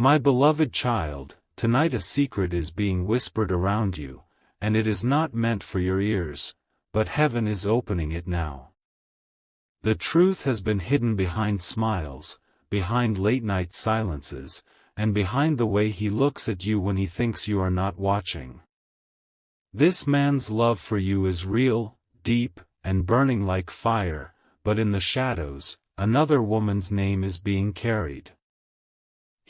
My beloved child, tonight a secret is being whispered around you, and it is not meant for your ears, but heaven is opening it now. The truth has been hidden behind smiles, behind late-night silences, and behind the way he looks at you when he thinks you are not watching. This man's love for you is real, deep, and burning like fire, but in the shadows, another woman's name is being carried.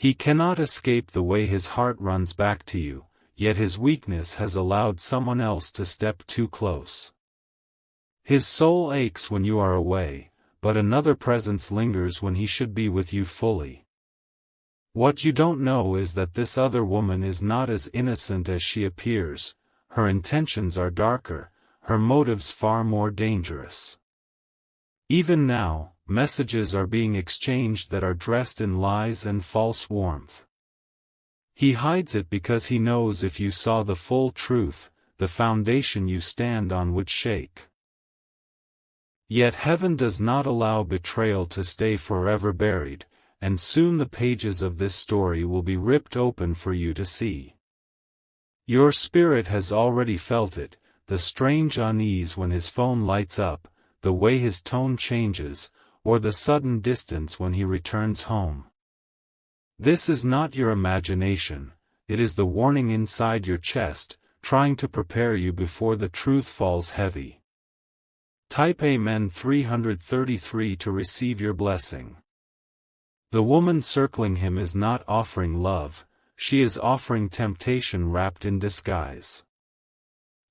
He cannot escape the way his heart runs back to you, yet his weakness has allowed someone else to step too close. His soul aches when you are away, but another presence lingers when he should be with you fully. What you don't know is that this other woman is not as innocent as she appears, her intentions are darker, her motives far more dangerous. Even now, messages are being exchanged that are dressed in lies and false warmth. He hides it because he knows if you saw the full truth, the foundation you stand on would shake. Yet heaven does not allow betrayal to stay forever buried, and soon the pages of this story will be ripped open for you to see. Your spirit has already felt it, the strange unease when his phone lights up, the way his tone changes, or the sudden distance when he returns home. This is not your imagination, it is the warning inside your chest, trying to prepare you before the truth falls heavy. Type Amen 333 to receive your blessing. The woman circling him is not offering love, she is offering temptation wrapped in disguise.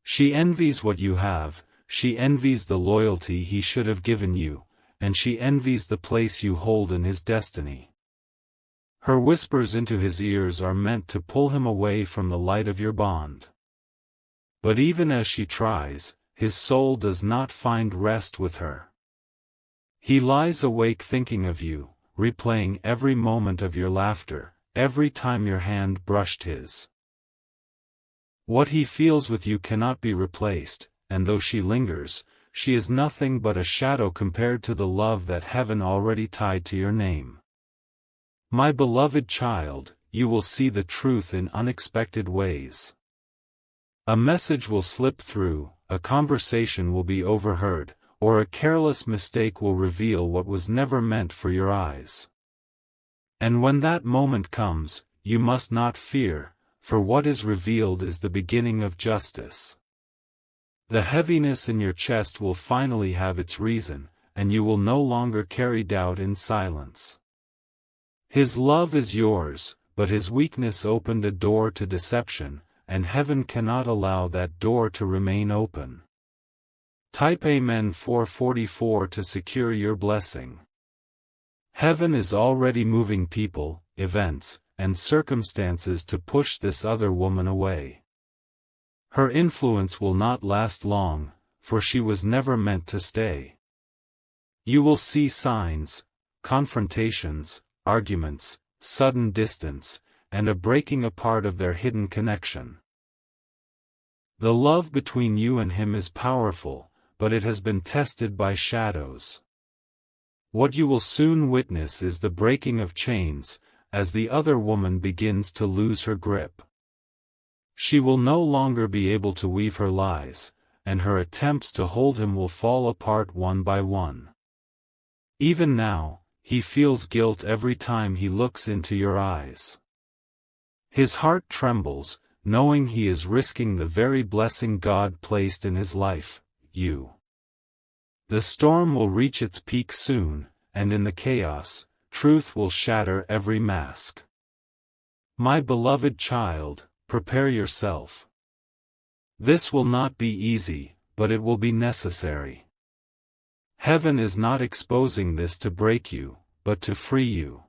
She envies what you have, she envies the loyalty he should have given you, and she envies the place you hold in his destiny. Her whispers into his ears are meant to pull him away from the light of your bond. But even as she tries, his soul does not find rest with her. He lies awake thinking of you, replaying every moment of your laughter, every time your hand brushed his. What he feels with you cannot be replaced, and though she lingers, she is nothing but a shadow compared to the love that heaven already tied to your name. My beloved child, you will see the truth in unexpected ways. A message will slip through, a conversation will be overheard, or a careless mistake will reveal what was never meant for your eyes. And when that moment comes, you must not fear, for what is revealed is the beginning of justice. The heaviness in your chest will finally have its reason, and you will no longer carry doubt in silence. His love is yours, but his weakness opened a door to deception, and heaven cannot allow that door to remain open. Type Amen 444 to secure your blessing. Heaven is already moving people, events, and circumstances to push this other woman away. Her influence will not last long, for she was never meant to stay. You will see signs, confrontations, arguments, sudden distance, and a breaking apart of their hidden connection. The love between you and him is powerful, but it has been tested by shadows. What you will soon witness is the breaking of chains, as the other woman begins to lose her grip. She will no longer be able to weave her lies, and her attempts to hold him will fall apart one by one. Even now, he feels guilt every time he looks into your eyes. His heart trembles, knowing he is risking the very blessing God placed in his life, you. The storm will reach its peak soon, and in the chaos, truth will shatter every mask. My beloved child, prepare yourself. This will not be easy, but it will be necessary. Heaven is not exposing this to break you, but to free you.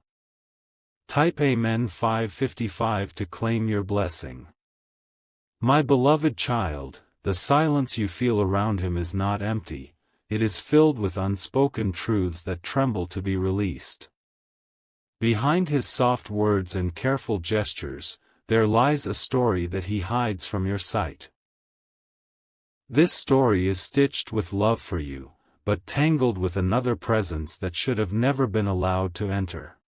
Type Amen 555 to claim your blessing. My beloved child, the silence you feel around him is not empty, it is filled with unspoken truths that tremble to be released. Behind his soft words and careful gestures, there lies a story that he hides from your sight. This story is stitched with love for you, but tangled with another presence that should have never been allowed to enter.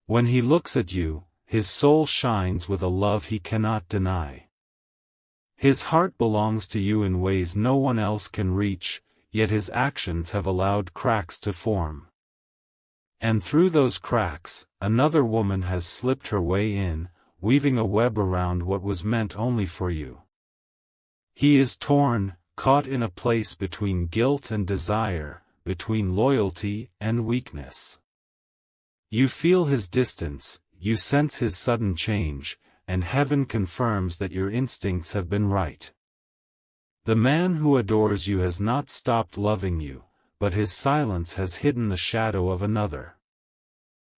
When he looks at you, his soul shines with a love he cannot deny. His heart belongs to you in ways no one else can reach, yet his actions have allowed cracks to form. And through those cracks, another woman has slipped her way in, weaving a web around what was meant only for you. He is torn, caught in a place between guilt and desire, between loyalty and weakness. You feel his distance, you sense his sudden change, and heaven confirms that your instincts have been right. The man who adores you has not stopped loving you, but his silence has hidden the shadow of another.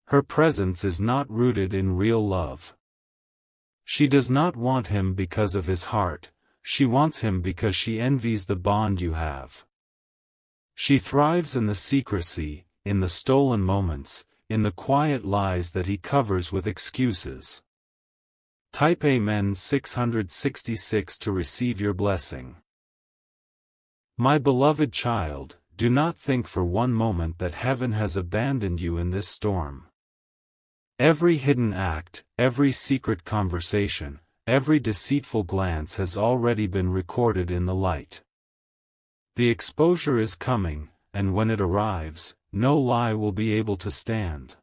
Her presence is not rooted in real love. She does not want him because of his heart, she wants him because she envies the bond you have. She thrives in the secrecy, in the stolen moments, in the quiet lies that he covers with excuses. Type Amen 666 to receive your blessing. My beloved child, do not think for one moment that heaven has abandoned you in this storm. Every hidden act, every secret conversation, every deceitful glance has already been recorded in the light. The exposure is coming, and when it arrives, no lie will be able to stand.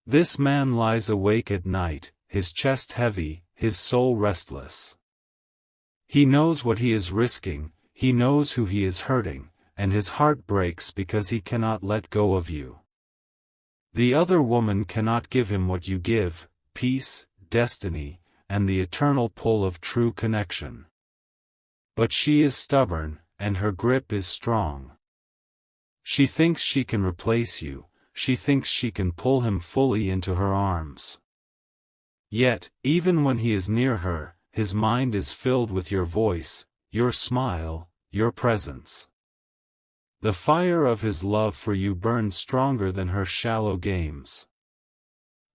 This man lies awake at night, his chest heavy, his soul restless. He knows what he is risking, he knows who he is hurting, and his heart breaks because he cannot let go of you. The other woman cannot give him what you give, peace, destiny, and the eternal pull of true connection. But she is stubborn, and her grip is strong. She thinks she can replace you, she thinks she can pull him fully into her arms. Yet, even when he is near her, his mind is filled with your voice, your smile, your presence. The fire of his love for you burns stronger than her shallow games.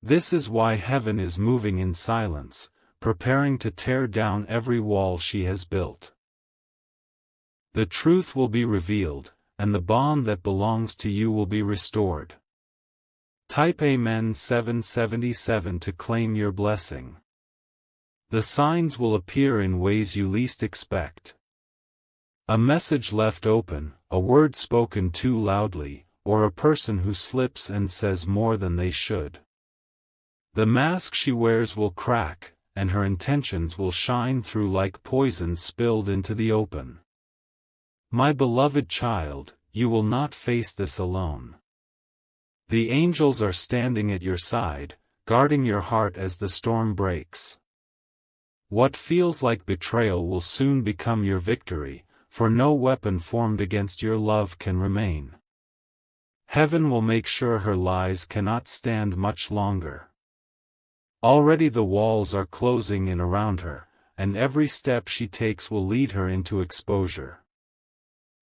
This is why heaven is moving in silence, preparing to tear down every wall she has built. The truth will be revealed, and the bond that belongs to you will be restored. Type Amen 777 to claim your blessing. The signs will appear in ways you least expect. A message left open, a word spoken too loudly, or a person who slips and says more than they should. The mask she wears will crack, and her intentions will shine through like poison spilled into the open. My beloved child, you will not face this alone. The angels are standing at your side, guarding your heart as the storm breaks. What feels like betrayal will soon become your victory, for no weapon formed against your love can remain. Heaven will make sure her lies cannot stand much longer. Already the walls are closing in around her, and every step she takes will lead her into exposure.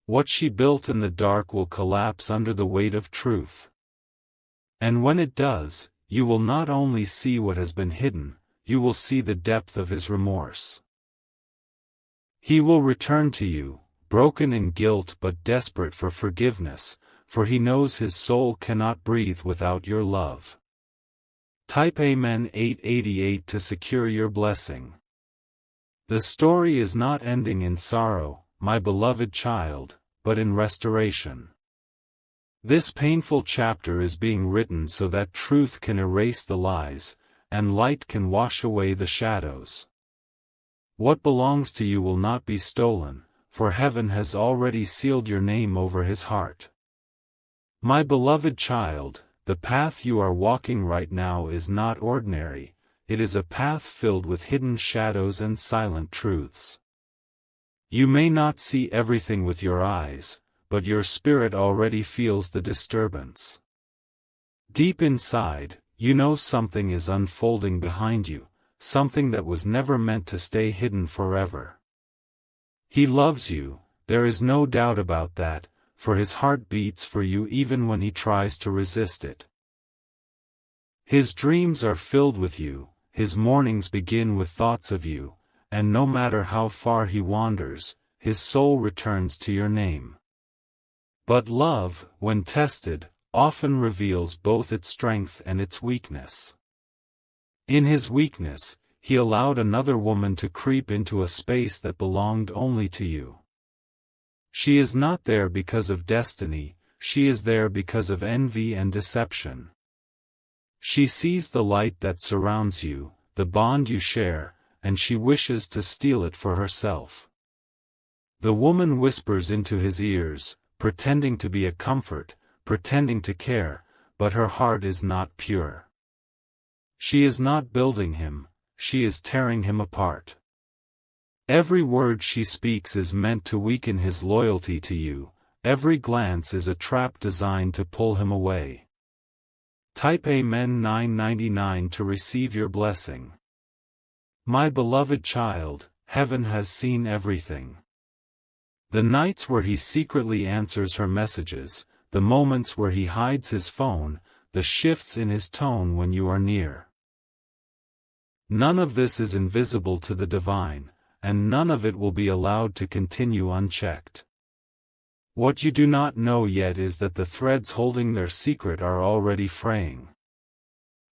What she built in the dark will collapse under the weight of truth. And when it does, you will not only see what has been hidden, you will see the depth of his remorse. He will return to you, broken in guilt but desperate for forgiveness, for he knows his soul cannot breathe without your love. Type Amen 888 to secure your blessing. The story is not ending in sorrow, my beloved child, but in restoration. This painful chapter is being written so that truth can erase the lies, and light can wash away the shadows. What belongs to you will not be stolen, for heaven has already sealed your name over his heart. My beloved child, the path you are walking right now is not ordinary, it is a path filled with hidden shadows and silent truths. You may not see everything with your eyes, but your spirit already feels the disturbance. Deep inside, you know something is unfolding behind you, something that was never meant to stay hidden forever. He loves you, there is no doubt about that, for his heart beats for you even when he tries to resist it. His dreams are filled with you, his mornings begin with thoughts of you, and no matter how far he wanders, his soul returns to your name. But love, when tested, often reveals both its strength and its weakness. In his weakness, he allowed another woman to creep into a space that belonged only to you. She is not there because of destiny, she is there because of envy and deception. She sees the light that surrounds you, the bond you share, and she wishes to steal it for herself. The woman whispers into his ears, pretending to be a comfort, pretending to care, but her heart is not pure. She is not building him, she is tearing him apart. Every word she speaks is meant to weaken his loyalty to you, every glance is a trap designed to pull him away. Type Amen 999 to receive your blessing. My beloved child, heaven has seen everything. The nights where he secretly answers her messages, the moments where he hides his phone, the shifts in his tone when you are near. None of this is invisible to the divine, and none of it will be allowed to continue unchecked. What you do not know yet is that the threads holding their secret are already fraying.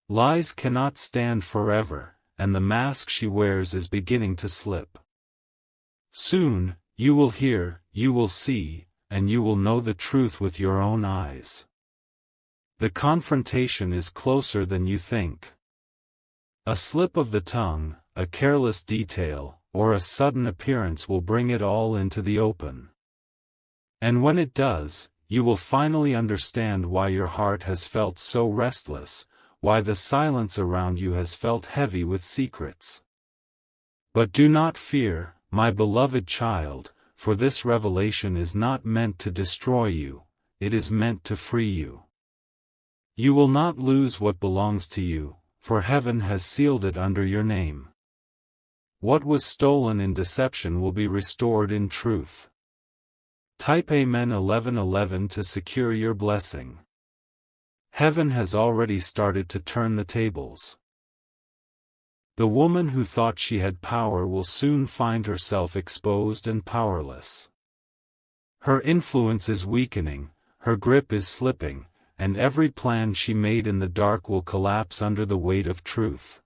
Lies cannot stand forever, and the mask she wears is beginning to slip. Soon, you will hear, you will see, and you will know the truth with your own eyes. The confrontation is closer than you think. A slip of the tongue, a careless detail, or a sudden appearance will bring it all into the open. And when it does, you will finally understand why your heart has felt so restless, why the silence around you has felt heavy with secrets. But do not fear, my beloved child, for this revelation is not meant to destroy you, it is meant to free you. You will not lose what belongs to you, for heaven has sealed it under your name. What was stolen in deception will be restored in truth. Type Amen 1111 to secure your blessing. Heaven has already started to turn the tables. The woman who thought she had power will soon find herself exposed and powerless. Her influence is weakening, her grip is slipping, and every plan she made in the dark will collapse under the weight of truth.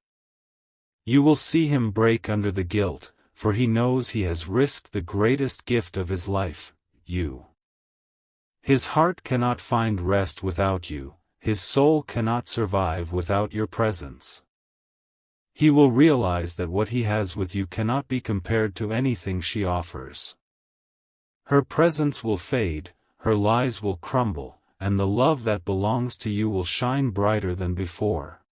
You will see him break under the guilt, for he knows he has risked the greatest gift of his life, you. His heart cannot find rest without you, his soul cannot survive without your presence. He will realize that what he has with you cannot be compared to anything she offers. Her presence will fade, her lies will crumble, and the love that belongs to you will shine brighter than before.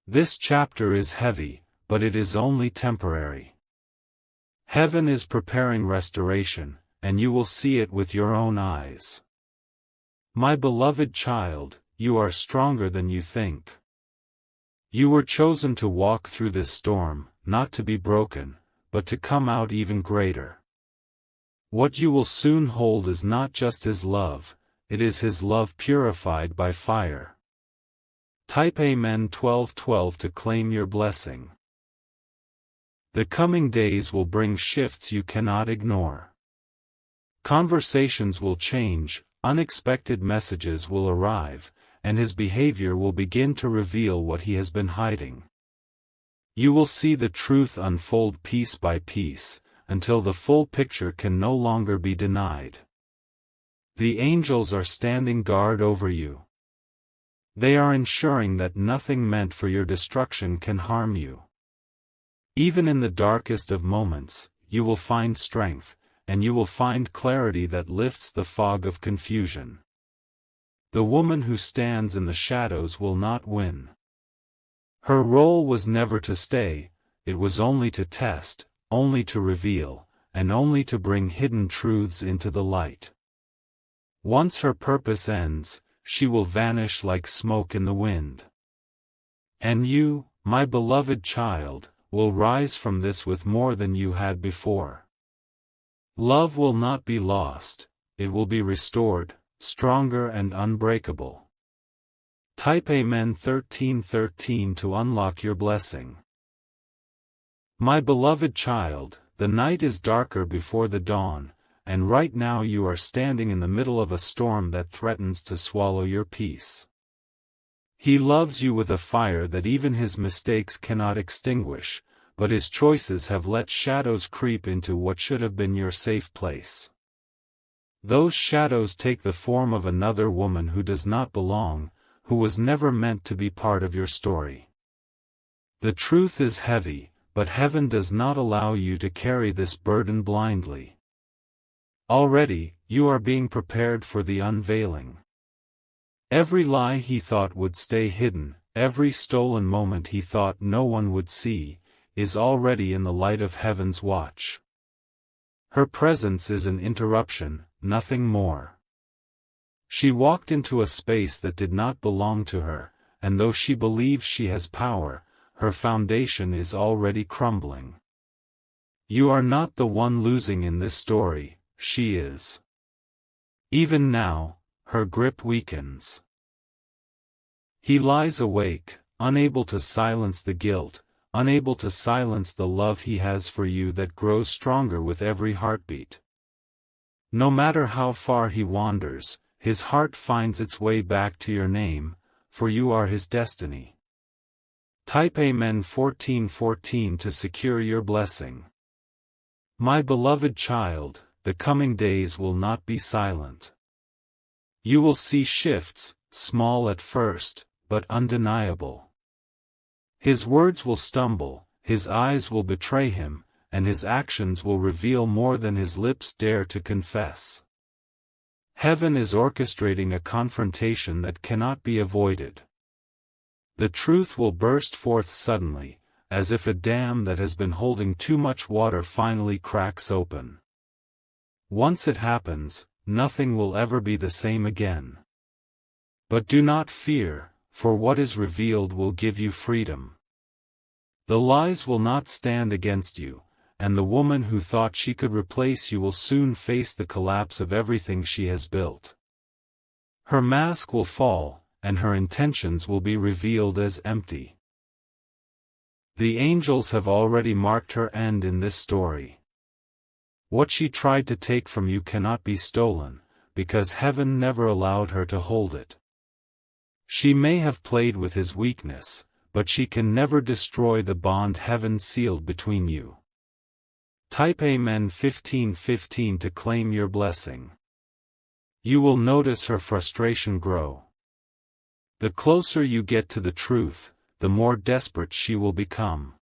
This chapter is heavy, but it is only temporary. Heaven is preparing restoration, and you will see it with your own eyes. My beloved child, you are stronger than you think. You were chosen to walk through this storm, not to be broken, but to come out even greater. What you will soon hold is not just his love, it is his love purified by fire. Type Amen 1212 to claim your blessing. The coming days will bring shifts you cannot ignore. Conversations will change, unexpected messages will arrive, and his behavior will begin to reveal what he has been hiding. You will see the truth unfold piece by piece, until the full picture can no longer be denied. The angels are standing guard over you. They are ensuring that nothing meant for your destruction can harm you. Even in the darkest of moments, you will find strength, and you will find clarity that lifts the fog of confusion. The woman who stands in the shadows will not win. Her role was never to stay, it was only to test, only to reveal, and only to bring hidden truths into the light. Once her purpose ends, she will vanish like smoke in the wind. And you, my beloved child, will rise from this with more than you had before. Love will not be lost, it will be restored, stronger and unbreakable. Type Amen 1313 to unlock your blessing. My beloved child, the night is darker before the dawn, and right now you are standing in the middle of a storm that threatens to swallow your peace. He loves you with a fire that even his mistakes cannot extinguish, but his choices have let shadows creep into what should have been your safe place. Those shadows take the form of another woman who does not belong, who was never meant to be part of your story. The truth is heavy, but heaven does not allow you to carry this burden blindly. Already, you are being prepared for the unveiling. Every lie he thought would stay hidden, every stolen moment he thought no one would see, is already in the light of heaven's watch. Her presence is an interruption, nothing more. She walked into a space that did not belong to her, and though she believes she has power, her foundation is already crumbling. You are not the one losing in this story, she is. Even now, her grip weakens. He lies awake, unable to silence the guilt, unable to silence the love he has for you that grows stronger with every heartbeat. No matter how far he wanders, his heart finds its way back to your name, for you are his destiny. Type Amen 1414 to secure your blessing. My beloved child, the coming days will not be silent. You will see shifts, small at first, but undeniable. His words will stumble, his eyes will betray him, and his actions will reveal more than his lips dare to confess. Heaven is orchestrating a confrontation that cannot be avoided. The truth will burst forth suddenly, as if a dam that has been holding too much water finally cracks open. Once it happens, nothing will ever be the same again. But do not fear, for what is revealed will give you freedom. The lies will not stand against you, and the woman who thought she could replace you will soon face the collapse of everything she has built. Her mask will fall, and her intentions will be revealed as empty. The angels have already marked her end in this story. What she tried to take from you cannot be stolen, because heaven never allowed her to hold it. She may have played with his weakness, but she can never destroy the bond heaven sealed between you. Type Amen 1515 to claim your blessing. You will notice her frustration grow. The closer you get to the truth, the more desperate she will become.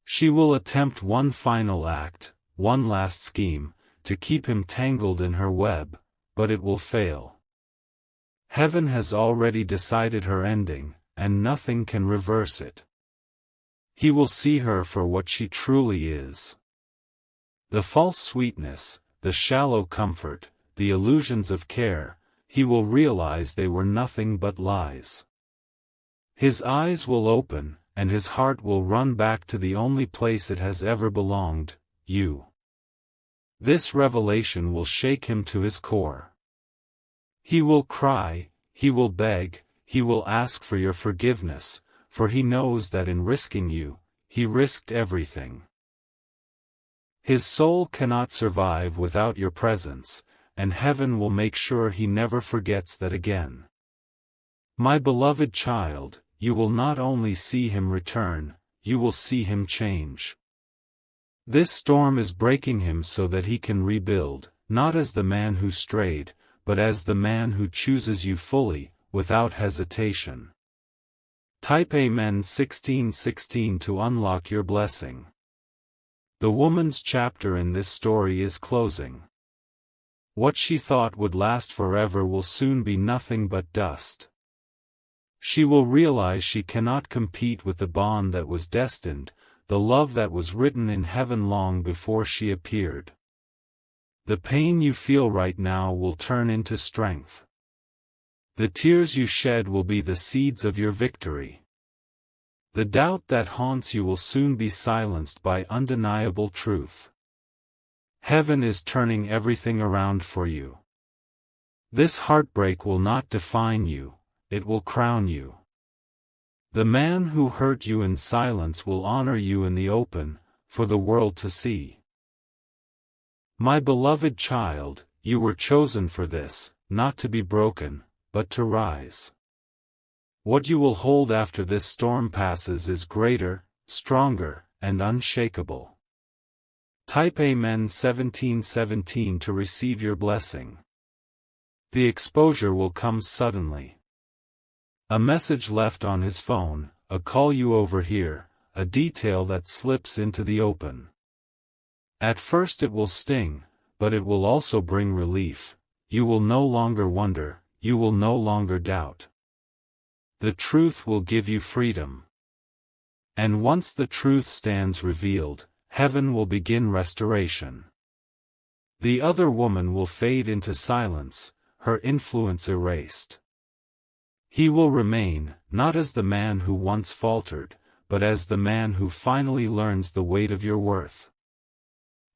She will attempt one final act, one last scheme, to keep him tangled in her web, but it will fail. Heaven has already decided her ending, and nothing can reverse it. He will see her for what she truly is. The false sweetness, the shallow comfort, the illusions of care, he will realize they were nothing but lies. His eyes will open, and his heart will run back to the only place it has ever belonged, you. This revelation will shake him to his core. He will cry, he will beg, he will ask for your forgiveness, for he knows that in risking you, he risked everything. His soul cannot survive without your presence, and heaven will make sure he never forgets that again. My beloved child, you will not only see him return, you will see him change. This storm is breaking him so that he can rebuild, not as the man who strayed, but as the man who chooses you fully, without hesitation. Type Amen 1616 to unlock your blessing. The woman's chapter in this story is closing. What she thought would last forever will soon be nothing but dust. She will realize she cannot compete with the bond that was destined, the love that was written in heaven long before she appeared. The pain you feel right now will turn into strength. The tears you shed will be the seeds of your victory. The doubt that haunts you will soon be silenced by undeniable truth. Heaven is turning everything around for you. This heartbreak will not define you, it will crown you. The man who hurt you in silence will honor you in the open, for the world to see. My beloved child, you were chosen for this, not to be broken, but to rise. What you will hold after this storm passes is greater, stronger, and unshakable. Type Amen 1717 to receive your blessing. The exposure will come suddenly. A message left on his phone, a call you overhear, a detail that slips into the open. At first it will sting, but it will also bring relief. You will no longer wonder, you will no longer doubt. The truth will give you freedom. And once the truth stands revealed, heaven will begin restoration. The other woman will fade into silence, her influence erased. He will remain, not as the man who once faltered, but as the man who finally learns the weight of your worth.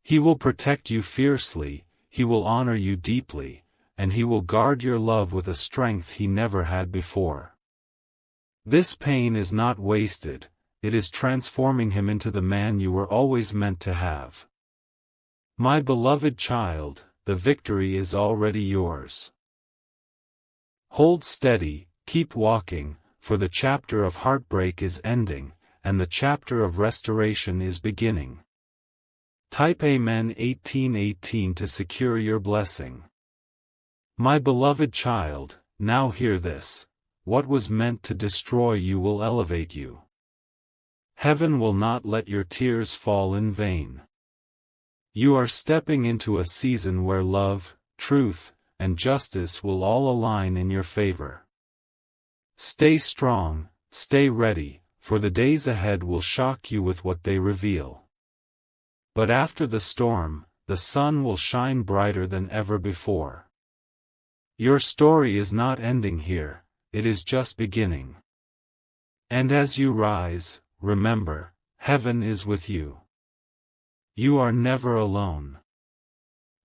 He will protect you fiercely, he will honor you deeply, and he will guard your love with a strength he never had before. This pain is not wasted, it is transforming him into the man you were always meant to have. My beloved child, the victory is already yours. Hold steady, keep walking, for the chapter of heartbreak is ending, and the chapter of restoration is beginning. Type Amen 1818 to secure your blessing. My beloved child, now hear this. What was meant to destroy you will elevate you. Heaven will not let your tears fall in vain. You are stepping into a season where love, truth, and justice will all align in your favor. Stay strong, stay ready, for the days ahead will shock you with what they reveal. But after the storm, the sun will shine brighter than ever before. Your story is not ending here, it is just beginning. And as you rise, remember, heaven is with you. You are never alone.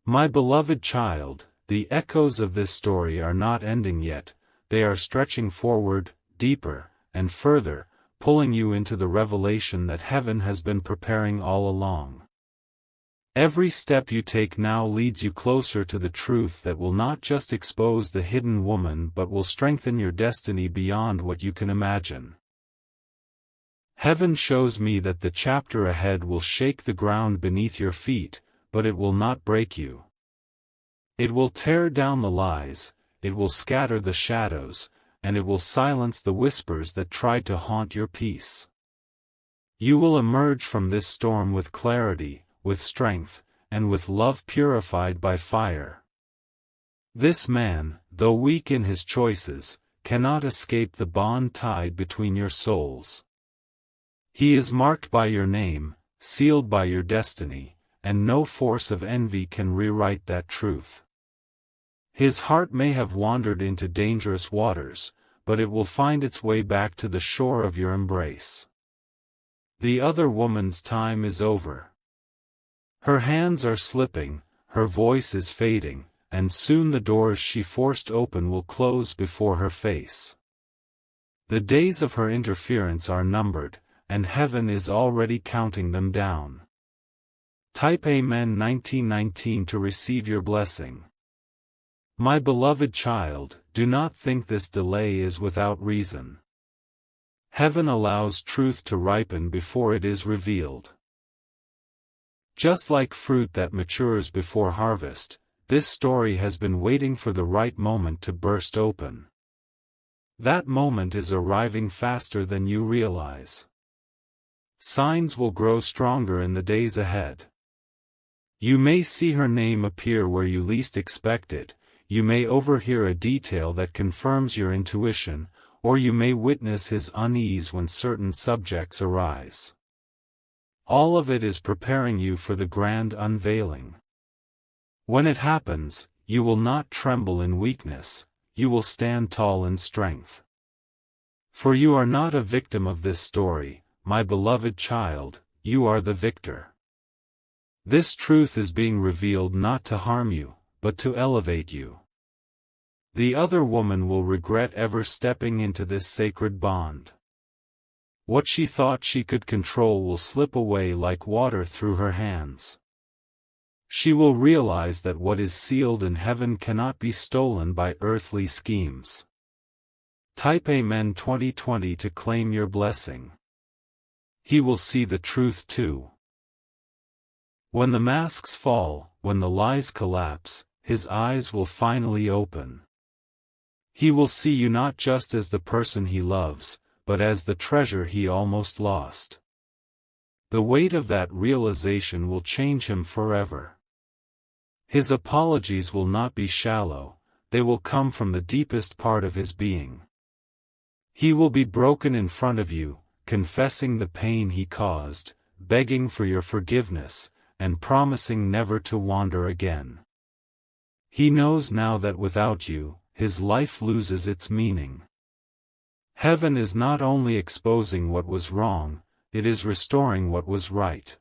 My beloved child, the echoes of this story are not ending yet, they are stretching forward, deeper, and further, pulling you into the revelation that heaven has been preparing all along. Every step you take now leads you closer to the truth that will not just expose the hidden woman but will strengthen your destiny beyond what you can imagine. Heaven shows me that the chapter ahead will shake the ground beneath your feet, but it will not break you. It will tear down the lies, it will scatter the shadows, and it will silence the whispers that try to haunt your peace. You will emerge from this storm with clarity, with strength, and with love purified by fire. This man, though weak in his choices, cannot escape the bond tied between your souls. He is marked by your name, sealed by your destiny, and no force of envy can rewrite that truth. His heart may have wandered into dangerous waters, but it will find its way back to the shore of your embrace. The other woman's time is over. Her hands are slipping, her voice is fading, and soon the doors she forced open will close before her face. The days of her interference are numbered, and heaven is already counting them down. Type Amen 1919 to receive your blessing. My beloved child, do not think this delay is without reason. Heaven allows truth to ripen before it is revealed. Just like fruit that matures before harvest, this story has been waiting for the right moment to burst open. That moment is arriving faster than you realize. Signs will grow stronger in the days ahead. You may see her name appear where you least expect it, you may overhear a detail that confirms your intuition, or you may witness his unease when certain subjects arise. All of it is preparing you for the grand unveiling. When it happens, you will not tremble in weakness, you will stand tall in strength. For you are not a victim of this story, my beloved child, you are the victor. This truth is being revealed not to harm you, but to elevate you. The other woman will regret ever stepping into this sacred bond. What she thought she could control will slip away like water through her hands. She will realize that what is sealed in heaven cannot be stolen by earthly schemes. Type Amen 2020 to claim your blessing. He will see the truth too. When the masks fall, when the lies collapse, his eyes will finally open. He will see you not just as the person he loves, but as the treasure he almost lost. The weight of that realization will change him forever. His apologies will not be shallow, they will come from the deepest part of his being. He will be broken in front of you, confessing the pain he caused, begging for your forgiveness, and promising never to wander again. He knows now that without you, his life loses its meaning. Heaven is not only exposing what was wrong, it is restoring what was right.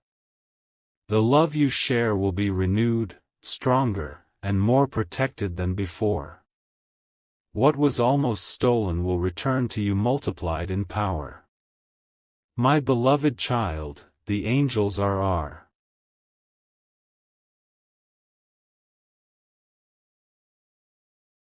The love you share will be renewed, stronger, and more protected than before. What was almost stolen will return to you multiplied in power. My beloved child, the angels are